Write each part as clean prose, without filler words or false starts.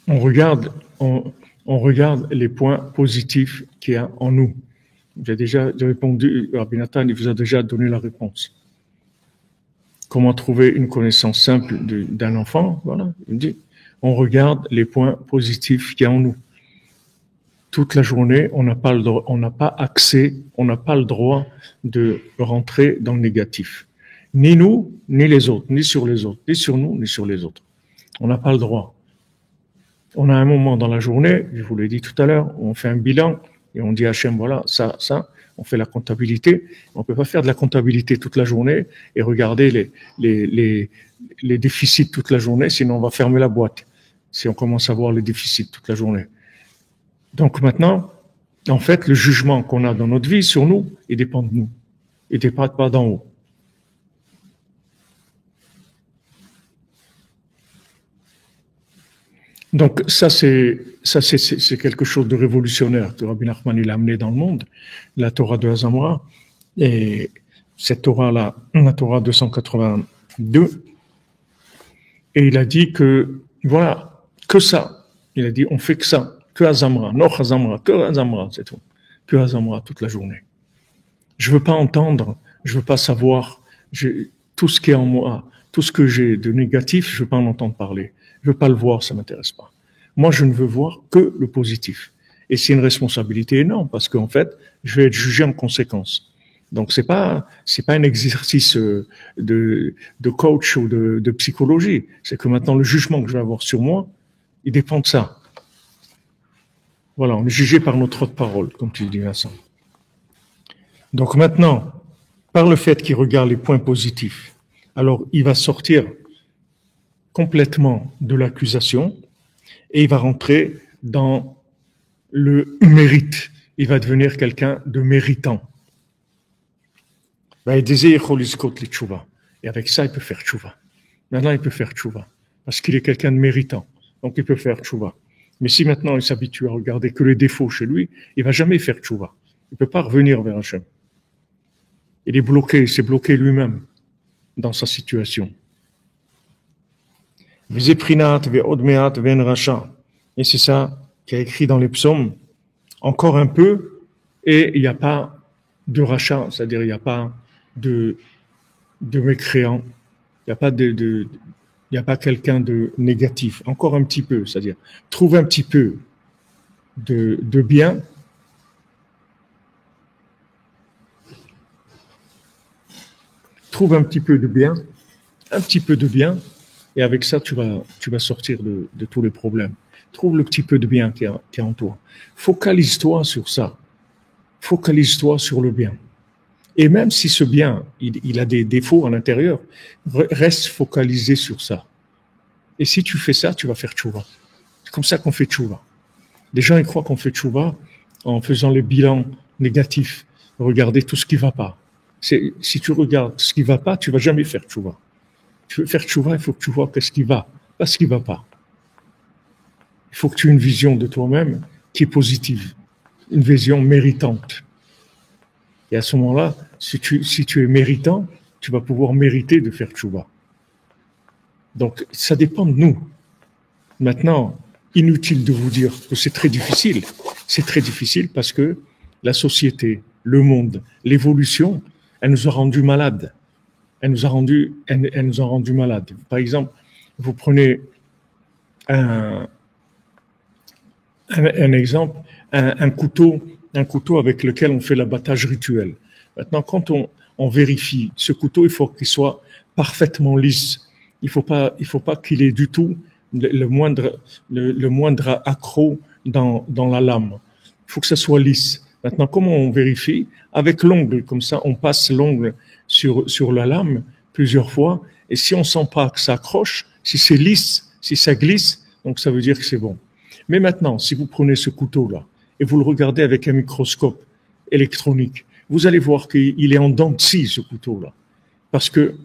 on regarde, on regarde les points positifs qu'il y a en nous. J'ai déjà répondu, Rabbi Nathan, il vous a déjà donné la réponse. Comment trouver une connaissance simple d'un enfant? Voilà, il me dit, on regarde les points positifs qu'il y a en nous. Toute la journée, on n'a pas le droit, on n'a pas accès, on n'a pas le droit de rentrer dans le négatif. Ni nous, ni les autres, ni sur les autres, ni sur nous, ni sur les autres. On n'a pas le droit. On a un moment dans la journée, je vous l'ai dit tout à l'heure, où on fait un bilan et on dit à Hachem, voilà, ça, on fait la comptabilité. On ne peut pas faire de la comptabilité toute la journée et regarder les déficits toute la journée, sinon on va fermer la boîte si on commence à voir les déficits toute la journée. Donc maintenant, en fait, le jugement qu'on a dans notre vie sur nous, il dépend de nous. Il ne dépend pas d'en haut. Donc ça c'est quelque chose de révolutionnaire que Rabbi Nachman il a amené dans le monde, la Torah de Hazamra. Et cette Torah-là, la Torah 282, et il a dit que, voilà, que ça. Il a dit, on fait que ça, que Hazamra, non Hazamra, que Hazamra, c'est tout. Que Hazamra toute la journée. Je veux pas entendre, je veux pas savoir, tout ce qui est en moi, tout ce que j'ai de négatif, je veux pas en entendre parler. Je veux pas le voir, ça m'intéresse pas. Moi, je ne veux voir que le positif. Et c'est une responsabilité énorme parce qu'en fait, je vais être jugé en conséquence. Donc c'est pas un exercice de coach ou de psychologie. C'est que maintenant le jugement que je vais avoir sur moi, il dépend de ça. Voilà, on est jugé par notre parole, comme tu dis Vincent. Donc maintenant, par le fait qu'il regarde les points positifs, alors il va sortir complètement de l'accusation et il va rentrer dans le mérite. Il va devenir quelqu'un de méritant. Et avec ça, il peut faire tchouva. Maintenant, il peut faire tchouva. Parce qu'il est quelqu'un de méritant. Donc, il peut faire tchouva. Mais si maintenant, il s'habitue à regarder que les défauts chez lui, il va jamais faire tchouva. Il peut pas revenir vers Hachem. Il est bloqué, il s'est bloqué lui-même dans sa situation. Et c'est ça qui est écrit dans les psaumes. Encore un peu, et il n'y a pas de rachat, c'est-à-dire il n'y a pas de mécréant, il n'y a pas quelqu'un de négatif. Encore un petit peu, c'est-à-dire trouve un petit peu de bien. Trouve un petit peu de bien, et avec ça, tu vas sortir de tous les problèmes. Trouve le petit peu de bien qui est en toi. Focalise-toi sur ça. Focalise-toi sur le bien. Et même si ce bien, il a des défauts à l'intérieur, reste focalisé sur ça. Et si tu fais ça, tu vas faire tchouva. C'est comme ça qu'on fait tchouva. Les gens, ils croient qu'on fait tchouva en faisant les bilans négatifs. Regarder tout ce qui va pas. Si tu regardes ce qui va pas, tu vas jamais faire tchouva. Tu veux faire tchouva, il faut que tu vois qu'est-ce qui va, pas ce qui va pas. Il faut que tu aies une vision de toi-même qui est positive, une vision méritante. Et à ce moment-là, si tu es méritant, tu vas pouvoir mériter de faire tchouva. Donc, ça dépend de nous. Maintenant, inutile de vous dire que c'est très difficile. C'est très difficile parce que la société, le monde, l'évolution, elle nous a rendus malades. Elle nous a rendus malades. Par exemple, vous prenez un exemple, un couteau avec lequel on fait l'abattage rituel. Maintenant, quand on vérifie ce couteau, il faut qu'il soit parfaitement lisse. Il faut pas qu'il ait du tout le moindre accroc dans la lame. Il faut que ça soit lisse. Maintenant, comment on vérifie? Avec l'ongle, comme ça, on passe l'ongle sur la lame plusieurs fois. Et si on sent pas que ça accroche, si c'est lisse, si ça glisse, donc ça veut dire que c'est bon. Mais maintenant, si vous prenez ce couteau-là et vous le regardez avec un microscope électronique, vous allez voir qu'il est en dents de scie, ce couteau-là. Parce que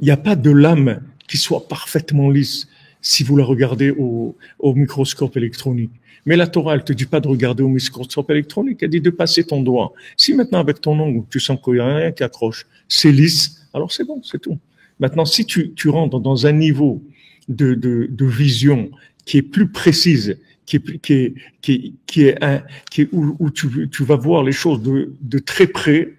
il n'y a pas de lame qui soit parfaitement lisse si vous la regardez au microscope électronique. Mais la Torah, elle te dit pas de regarder au microscope électronique, elle dit de passer ton doigt. Si maintenant avec ton ongle, tu sens qu'il n'y a rien qui accroche, c'est lisse, alors c'est bon, c'est tout. Maintenant, si tu rentres dans un niveau de vision qui est plus précise, où tu vas voir les choses de très près,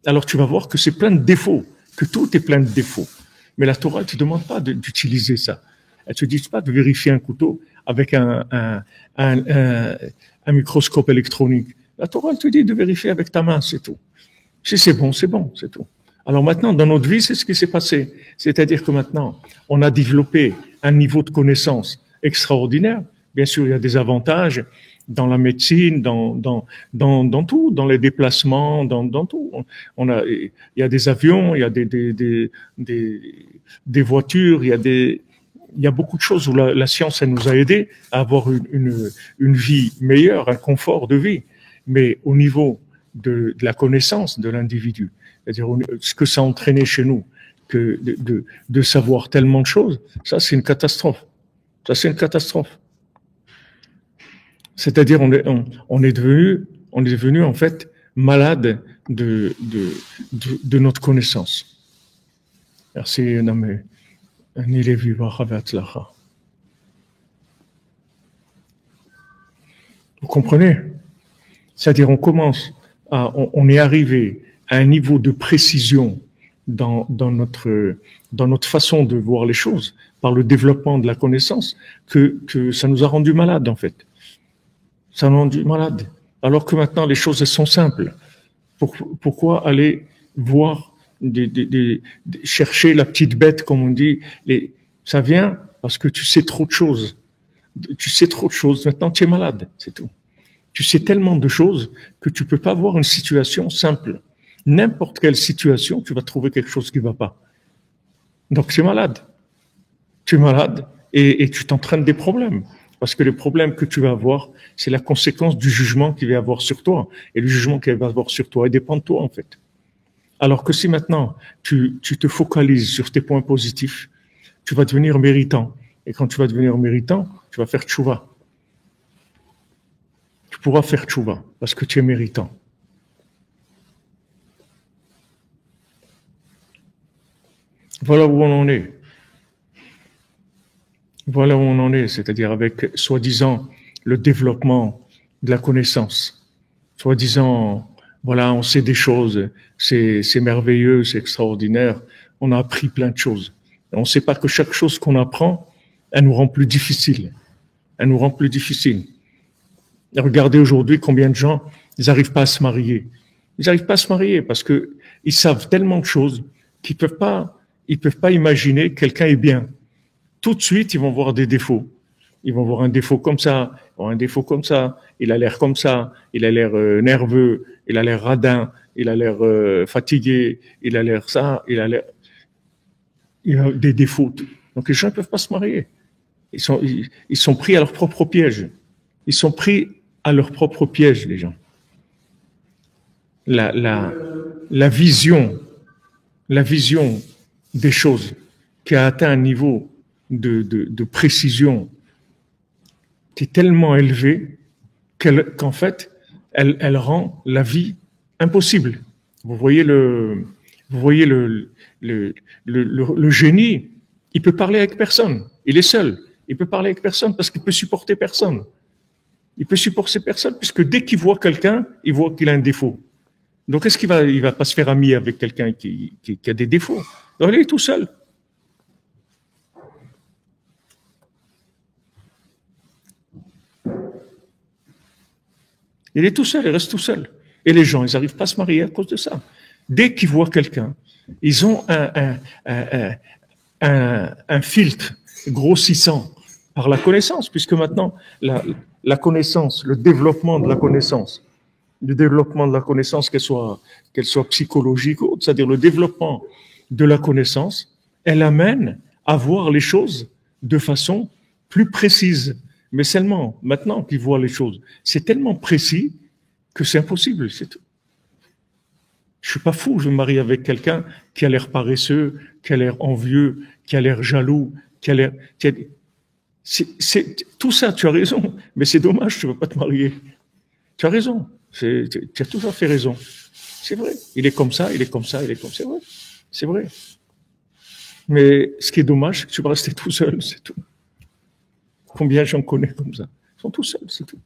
alors tu vas voir que c'est plein de défauts, que tout est plein de défauts. Mais la Torah, elle te demande pas d'utiliser ça. Elle te dit pas de vérifier un couteau avec un microscope électronique. La Torah, elle te dit de vérifier avec ta main, c'est tout. Si c'est bon, c'est tout. Alors maintenant, dans notre vie, c'est ce qui s'est passé. C'est-à-dire que maintenant, on a développé un niveau de connaissance extraordinaire. Bien sûr, il y a des avantages dans la médecine, dans tout, dans les déplacements, dans tout. Il y a des avions, il y a des voitures, il y a beaucoup de choses où la science, elle nous a aidés à avoir une vie meilleure, un confort de vie. Mais au niveau de la connaissance de l'individu, c'est-à-dire ce que ça a entraîné chez nous, que de savoir tellement de choses, ça c'est une catastrophe. Ça c'est une catastrophe. C'est-à-dire on est devenu en fait malade de notre connaissance. Merci Namé. Vous comprenez? C'est-à-dire on est arrivé à un niveau de précision dans notre façon de voir les choses, par le développement de la connaissance, que ça nous a rendu malades en fait. Ça nous a rendu malades. Alors que maintenant les choses elles sont simples. Pourquoi aller voir chercher la petite bête, comme on dit, ça vient parce que tu sais trop de choses. Tu sais trop de choses. Maintenant, tu es malade, c'est tout. Tu sais tellement de choses que tu peux pas voir une situation simple. N'importe quelle situation, tu vas trouver quelque chose qui va pas. Donc, tu es malade. Tu es malade et tu t'entraînes des problèmes. Parce que les problèmes que tu vas avoir, c'est la conséquence du jugement qu'il va y avoir sur toi. Et le jugement qu'il va y avoir sur toi, il dépend de toi, en fait. Alors que si maintenant, tu te focalises sur tes points positifs, tu vas devenir méritant. Et quand tu vas devenir méritant, tu vas faire tchouva. Tu pourras faire tchouva parce que tu es méritant. Voilà où on en est. Voilà où on en est, c'est-à-dire avec, soi-disant, le développement de la connaissance. Soi-disant, voilà, on sait des choses, c'est merveilleux, c'est extraordinaire, on a appris plein de choses. On ne sait pas que chaque chose qu'on apprend, elle nous rend plus difficile. Elle nous rend plus difficile. Et regardez aujourd'hui combien de gens, ils n'arrivent pas à se marier. Ils n'arrivent pas à se marier parce que ils savent tellement de choses qu'ils peuvent pas imaginer que quelqu'un est bien. Tout de suite, ils vont voir des défauts. Ils vont voir un défaut comme ça, un défaut comme ça. Il a l'air comme ça, il a l'air nerveux, il a l'air radin, il a l'air fatigué, il a l'air ça, il a des défauts. Donc les gens ne peuvent pas se marier. Ils sont pris à leur propre piège. Ils sont pris à leur propre piège, les gens. La vision des choses qui a atteint un niveau de précision qui est tellement élevé qu'en fait, elle rend la vie impossible. Vous voyez le génie, il peut parler avec personne. Il est seul. Il peut parler avec personne parce qu'il peut supporter personne. Il peut supporter personne puisque dès qu'il voit quelqu'un, il voit qu'il a un défaut. Donc, est-ce qu'il va pas se faire ami avec quelqu'un qui a des défauts? Donc, il est tout seul. Il est tout seul, il reste tout seul. Et les gens, ils n'arrivent pas à se marier à cause de ça. Dès qu'ils voient quelqu'un, ils ont un filtre grossissant par la connaissance, puisque maintenant, la connaissance, le développement de la connaissance, qu'elle soit psychologique ou autre, c'est-à-dire le développement de la connaissance, elle amène à voir les choses de façon plus précise. Mais seulement maintenant qu'ils voient les choses, c'est tellement précis que c'est impossible, c'est tout. Je suis pas fou, je me marie avec quelqu'un qui a l'air paresseux, qui a l'air envieux, qui a l'air jaloux, tout ça, tu as raison, mais c'est dommage, tu ne veux pas te marier. Tu as raison, tu as tout à fait raison. C'est vrai, il est comme ça, il est comme ça, il est comme ça, c'est vrai. Mais ce qui est dommage, c'est que tu vas rester tout seul, c'est tout. Combien j'en connais comme ça? Ils sont tout seuls, c'est tout.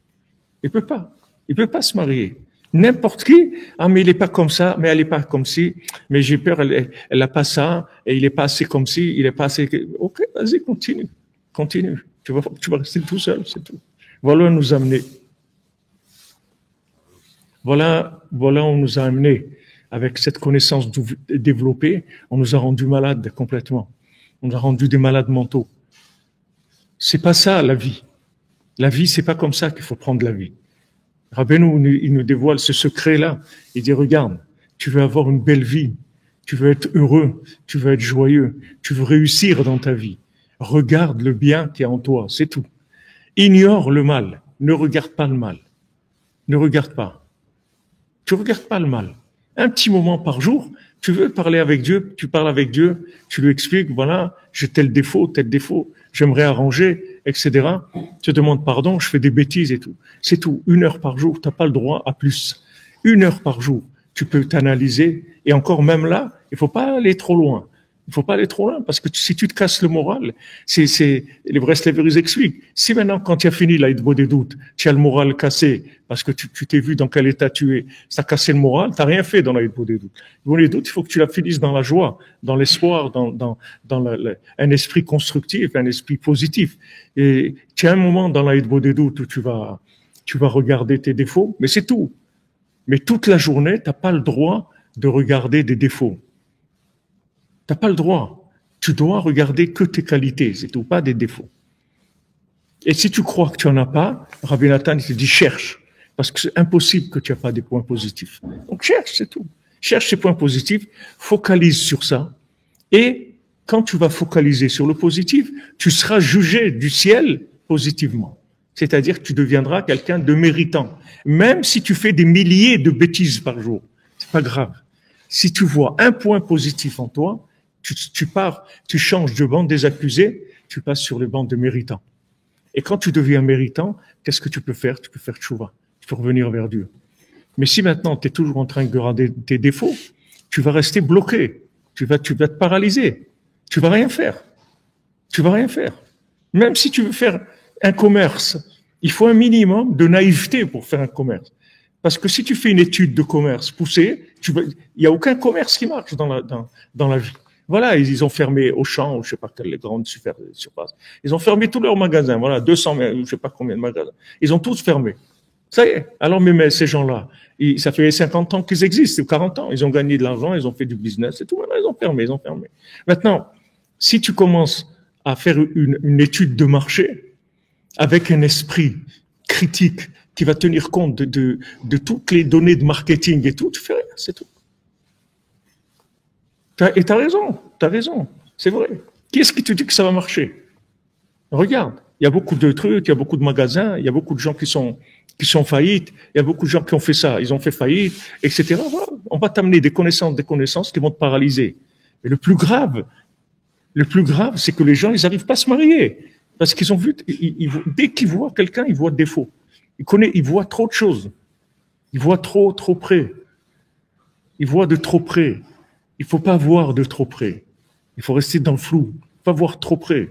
Il peut pas. Il peut pas se marier. N'importe qui, ah, mais il est pas comme ça, mais elle est pas comme ci, mais j'ai peur, elle a pas ça, et il est pas assez comme ci, il est pas assez, ok, vas-y, continue. Continue. Tu vas rester tout seul, c'est tout. Voilà où on nous a amenés. Voilà où on nous a amenés. Avec cette connaissance développée, on nous a rendus malades complètement. On nous a rendus des malades mentaux. C'est pas ça, la vie. La vie, c'est pas comme ça qu'il faut prendre la vie. Rabbeinu, il nous dévoile ce secret-là. Il dit, regarde, tu veux avoir une belle vie. Tu veux être heureux. Tu veux être joyeux. Tu veux réussir dans ta vie. Regarde le bien qui est en toi. C'est tout. Ignore le mal. Ne regarde pas le mal. Ne regarde pas. Tu regardes pas le mal. Un petit moment par jour, tu veux parler avec Dieu, tu parles avec Dieu, tu lui expliques, voilà, j'ai tel défaut, j'aimerais arranger, etc. Tu te demandes pardon, je fais des bêtises et tout. C'est tout. 1 heure par jour, t'as pas le droit à plus. 1 heure par jour, tu peux t'analyser. Et encore même là, il faut pas aller trop loin. Il faut pas aller trop loin parce que si tu te casses le moral, les Bresleviens ils expliquent. Si maintenant, quand tu as fini l'Aïdbo des doutes, tu as le moral cassé parce que tu t'es vu dans quel état tu es, ça a cassé le moral, t'as rien fait dans l'Aïdbo des doutes. L'Aïdbo des doutes, il faut que tu la finisses dans la joie, dans l'espoir, dans un esprit constructif, un esprit positif. Et tu as un moment dans l'Aïdbo des doutes où tu vas regarder tes défauts, mais c'est tout. Mais toute la journée, t'as pas le droit de regarder des défauts. T'as pas le droit. Tu dois regarder que tes qualités, c'est tout, pas des défauts. Et si tu crois que tu en as pas, Rabbi Nathan, il te dit cherche. Parce que c'est impossible que tu n'aies pas des points positifs. Donc cherche, c'est tout. Cherche ces points positifs, focalise sur ça. Et quand tu vas focaliser sur le positif, tu seras jugé du ciel positivement. C'est-à-dire que tu deviendras quelqu'un de méritant. Même si tu fais des milliers de bêtises par jour, c'est pas grave. Si tu vois un point positif en toi, tu changes de banc des accusés, tu passes sur le banc de méritants. Et quand tu deviens méritant, qu'est-ce que tu peux faire? Tu peux faire tchouva. Tu peux revenir vers Dieu. Mais si maintenant tu es toujours en train de regarder tes défauts, tu vas rester bloqué. Tu vas te paralyser. Tu vas rien faire. Tu vas rien faire. Même si tu veux faire un commerce, il faut un minimum de naïveté pour faire un commerce. Parce que si tu fais une étude de commerce poussée, il y a aucun commerce qui marche dans la vie. Voilà, ils ont fermé Auchan, ou je sais pas quelle grande surface. Ils ont fermé tous leurs magasins. Voilà, 200, je sais pas combien de magasins. Ils ont tous fermé. Ça y est. Alors, mais ces gens-là, ça fait 50 ans qu'ils existent, ou 40 ans. Ils ont gagné de l'argent, ils ont fait du business et tout. Maintenant, ils ont fermé. Maintenant, si tu commences à faire une étude de marché avec un esprit critique qui va tenir compte de toutes les données de marketing et tout, tu fais rien, c'est tout. Et t'as raison, c'est vrai. Qui est-ce qui te dit que ça va marcher? Regarde, il y a beaucoup de trucs, il y a beaucoup de magasins, il y a beaucoup de gens qui sont faillites, il y a beaucoup de gens qui ont fait ça, ils ont fait faillite, etc. Voilà. On va t'amener des connaissances qui vont te paralyser. Mais le plus grave, c'est que les gens, ils n'arrivent pas à se marier. Parce qu'ils ont vu, dès qu'ils voient quelqu'un, ils voient des défauts. Ils voient trop de choses. Ils voient trop près. Ils voient de trop près. Il faut pas voir de trop près. Il faut rester dans le flou. Pas voir trop près.